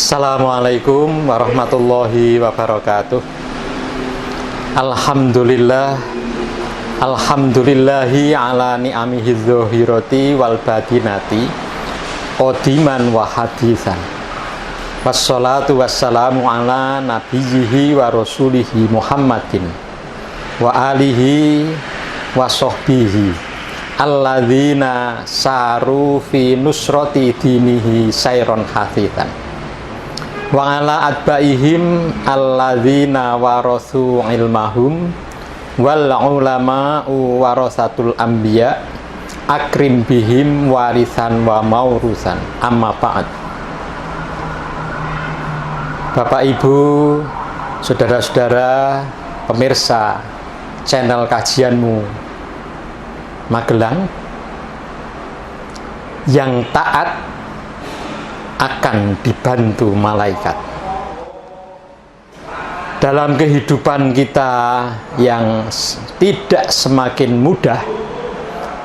Assalamualaikum warahmatullahi wabarakatuh. Alhamdulillah, alhamdulillahi ala ni'amihi dzahirati wal batinati qadiman wa hadisan. Wassalatu wassalamu ala nabiyyihi wa rasulihi Muhammadin wa alihi wa sahbihi alladzina saru fi nusrati dinihi sayron hafitan wa ala adbaihim alladzina warathu ilmahum wal ulama'u warasatul anbiya akrim bihim warisan wa maurusan amma ba'd. Bapak Ibu, saudara-saudara pemirsa channel kajianmu Magelang, yang taat akan dibantu malaikat. Dalam kehidupan kita yang tidak semakin mudah,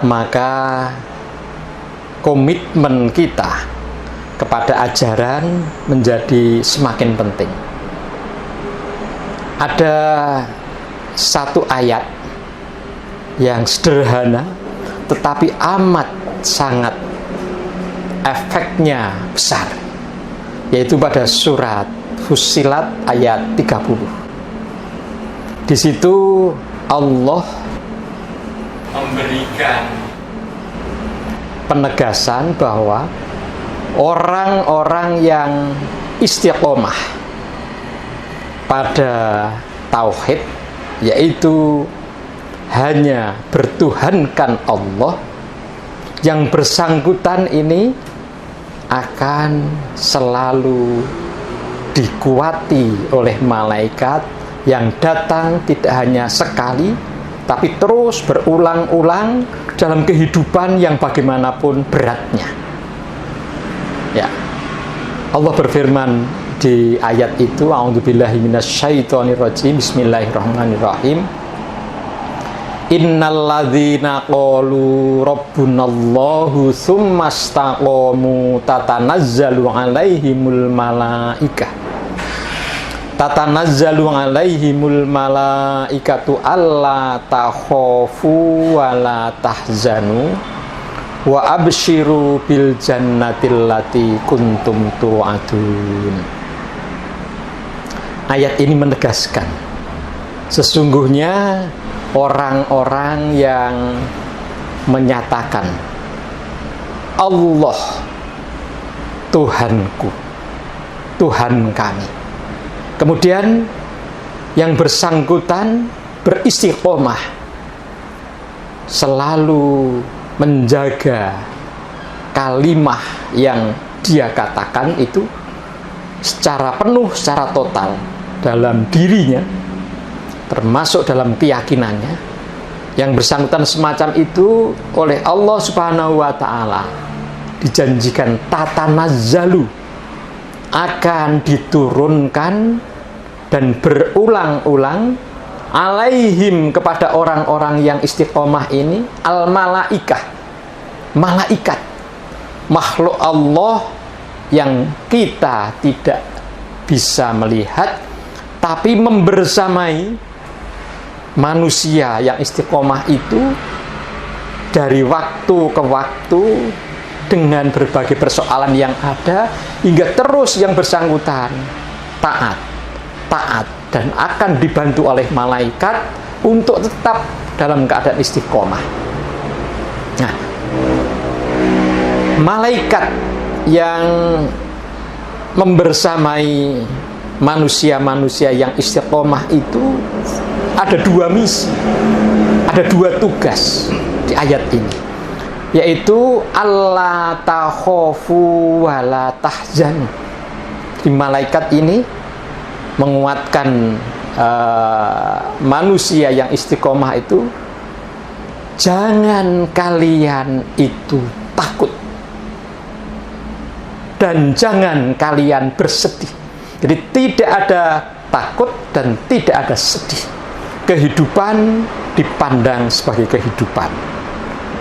maka komitmen kita kepada ajaran menjadi semakin penting. Ada satu ayat yang sederhana tetapi amat sangat efeknya besar, yaitu pada surat Fussilat ayat 30. Di situ Allah memberikan penegasan bahwa orang-orang yang istiqomah pada tauhid, yaitu hanya bertuhankan Allah, yang bersangkutan ini akan selalu dikuati oleh malaikat yang datang tidak hanya sekali tapi terus berulang-ulang dalam kehidupan yang bagaimanapun beratnya. Ya, Allah berfirman di ayat itu, a'udzubillahi minasyaitonirrajim, bismillahirrahmanirrahim. Innalladzina qalu rabbunallahu tsumastaqamu tatanazzalu alaihimul malaikah alla takhafu wa la tahzanu wa abshiru bil jannatil lati kuntum tu'adun. Ayat ini menegaskan sesungguhnya orang-orang yang menyatakan Allah Tuhanku, Tuhan kami, kemudian yang bersangkutan beristiqomah selalu menjaga kalimah yang dia katakan itu secara penuh, secara total dalam dirinya, termasuk dalam keyakinannya, yang bersangkutan semacam itu oleh Allah Subhanahu wa ta'ala dijanjikan tatanazzalu, akan diturunkan dan berulang-ulang alaihim, kepada orang-orang yang istiqomah ini, al malaikah, malaikat, makhluk Allah yang kita tidak bisa melihat tapi membersamai manusia yang istiqomah itu dari waktu ke waktu dengan berbagai persoalan yang ada, hingga terus yang bersangkutan taat dan akan dibantu oleh malaikat untuk tetap dalam keadaan istiqomah. Nah, malaikat yang membersamai manusia-manusia yang istiqomah itu ada dua misi, ada dua tugas di ayat ini, yaitu alla takhafu wa la tahzanu. Di malaikat ini menguatkan manusia yang istiqomah itu, jangan kalian itu takut dan jangan kalian bersedih. Jadi tidak ada takut dan tidak ada sedih. Kehidupan dipandang sebagai kehidupan.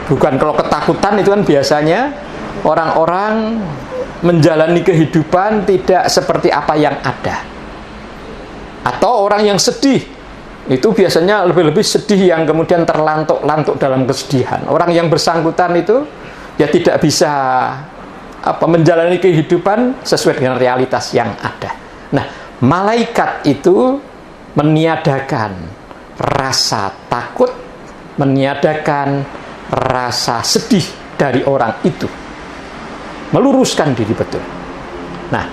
Bukan kalau ketakutan itu kan biasanya orang-orang menjalani kehidupan tidak seperti apa yang ada. Atau orang yang sedih, itu biasanya lebih-lebih sedih yang kemudian terlantuk-lantuk dalam kesedihan. Orang yang bersangkutan itu ya tidak bisa menjalani kehidupan sesuai dengan realitas yang ada. Nah, malaikat itu meniadakan rasa takut, meniadakan rasa sedih dari orang itu, meluruskan diri betul. Nah,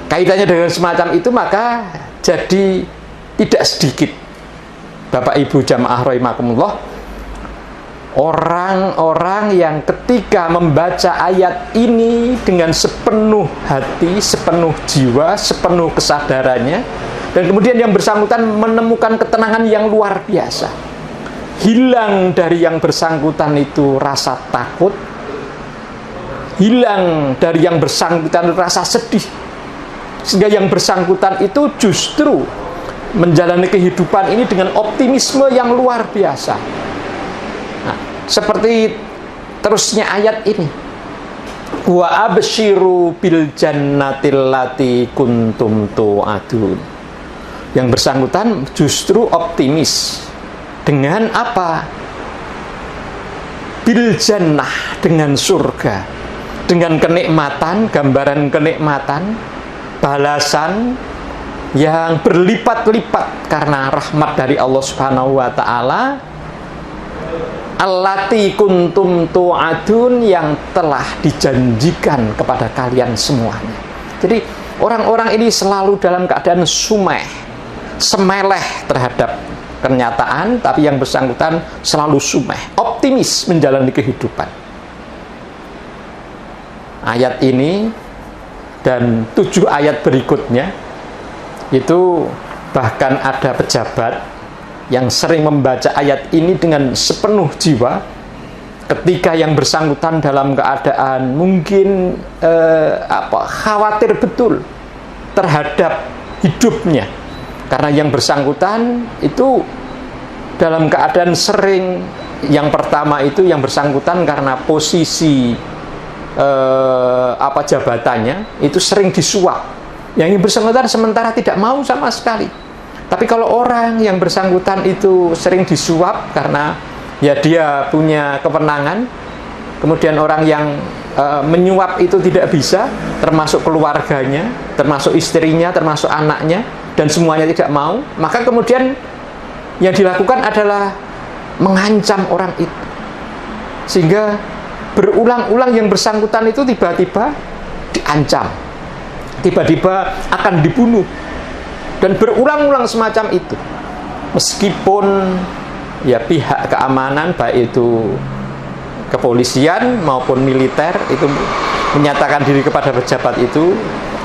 kaitannya dengan semacam itu, maka jadi tidak sedikit Bapak Ibu jamaah rahimakumullah, orang-orang yang ketika membaca ayat ini dengan sepenuh hati, sepenuh jiwa, sepenuh kesadarannya, dan kemudian yang bersangkutan menemukan ketenangan yang luar biasa. Hilang dari yang bersangkutan itu rasa takut, hilang dari yang bersangkutan rasa sedih, sehingga yang bersangkutan itu justru menjalani kehidupan ini dengan optimisme yang luar biasa. Nah, seperti terusnya ayat ini, wa absyiru bil jannatil lati kuntum tu'adun. Yang bersangkutan justru optimis dengan apa? Bil jannah, dengan surga, dengan kenikmatan, gambaran kenikmatan, balasan yang berlipat-lipat karena rahmat dari Allah Subhanahu wa taala, allati kuntum tu'adun, yang telah dijanjikan kepada kalian semuanya. Jadi orang-orang ini selalu dalam keadaan semeleh terhadap kenyataan, tapi yang bersangkutan selalu optimis menjalani kehidupan. Ayat ini dan 7 ayat berikutnya itu bahkan ada pejabat yang sering membaca ayat ini dengan sepenuh jiwa ketika yang bersangkutan dalam keadaan mungkin khawatir betul terhadap hidupnya, karena yang bersangkutan itu dalam keadaan sering, yang pertama itu yang bersangkutan karena posisi jabatannya itu sering disuap. Yang bersangkutan sementara tidak mau sama sekali. Tapi kalau orang yang bersangkutan itu sering disuap karena ya dia punya kewenangan, kemudian orang yang menyuap itu tidak bisa, termasuk keluarganya, termasuk istrinya, termasuk anaknya, dan semuanya tidak mau, maka kemudian yang dilakukan adalah mengancam orang itu. Sehingga berulang-ulang yang bersangkutan itu tiba-tiba diancam, tiba-tiba akan dibunuh, dan berulang-ulang semacam itu. Meskipun ya pihak keamanan, baik itu kepolisian maupun militer, itu menyatakan diri kepada pejabat itu,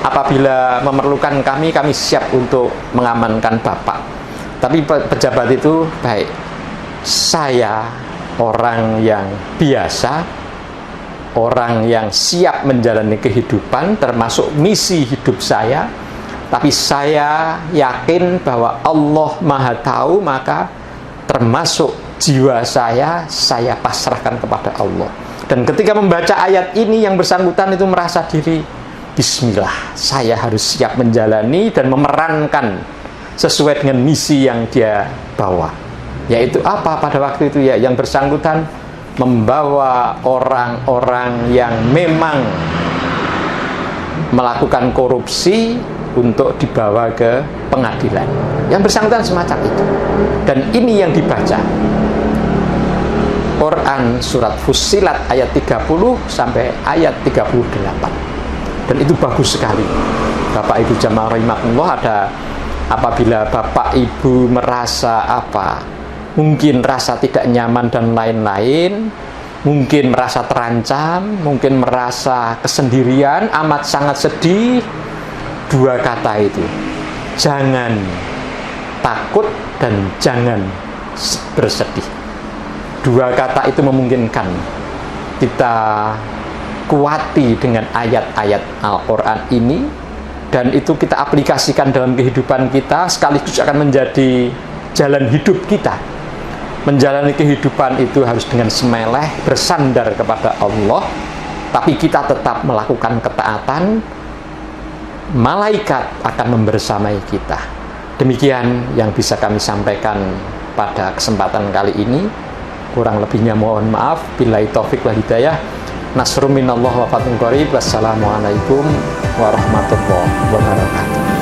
apabila memerlukan kami siap untuk mengamankan Bapak. Tapi pejabat itu, baik, saya orang yang biasa, orang yang siap menjalani kehidupan, termasuk misi hidup saya, tapi saya yakin bahwa Allah Maha Tahu, maka termasuk jiwa saya pasrahkan kepada Allah. Dan ketika membaca ayat ini, yang bersangkutan itu merasa diri, bismillah, saya harus siap menjalani dan memerankan sesuai dengan misi yang dia bawa. Yaitu apa pada waktu itu ya? Yang bersangkutan membawa orang-orang yang memang melakukan korupsi untuk dibawa ke pengadilan. Yang bersangkutan semacam itu. Dan ini yang dibaca. Quran surat Fussilat ayat 30 sampai ayat 38. Dan itu bagus sekali. Bapak Ibu jamaah rahimakumullah, ada apabila Bapak Ibu merasa mungkin rasa tidak nyaman dan lain-lain, mungkin merasa terancam, mungkin merasa kesendirian, amat sangat sedih, 2 kata itu, jangan takut dan jangan bersedih. 2 kata itu memungkinkan kita kuati dengan ayat-ayat Al-Quran ini, dan itu kita aplikasikan dalam kehidupan kita, sekaligus akan menjadi jalan hidup kita. Menjalani kehidupan itu harus dengan semeleh, bersandar kepada Allah, tapi kita tetap melakukan ketaatan, malaikat akan membersamai kita. Demikian yang bisa kami sampaikan pada kesempatan kali ini. Kurang lebihnya mohon maaf. Billahi taufik wal hidayah. Nasrun minallah wa fathun qarib. Wassalamualaikum warahmatullahi wabarakatuh.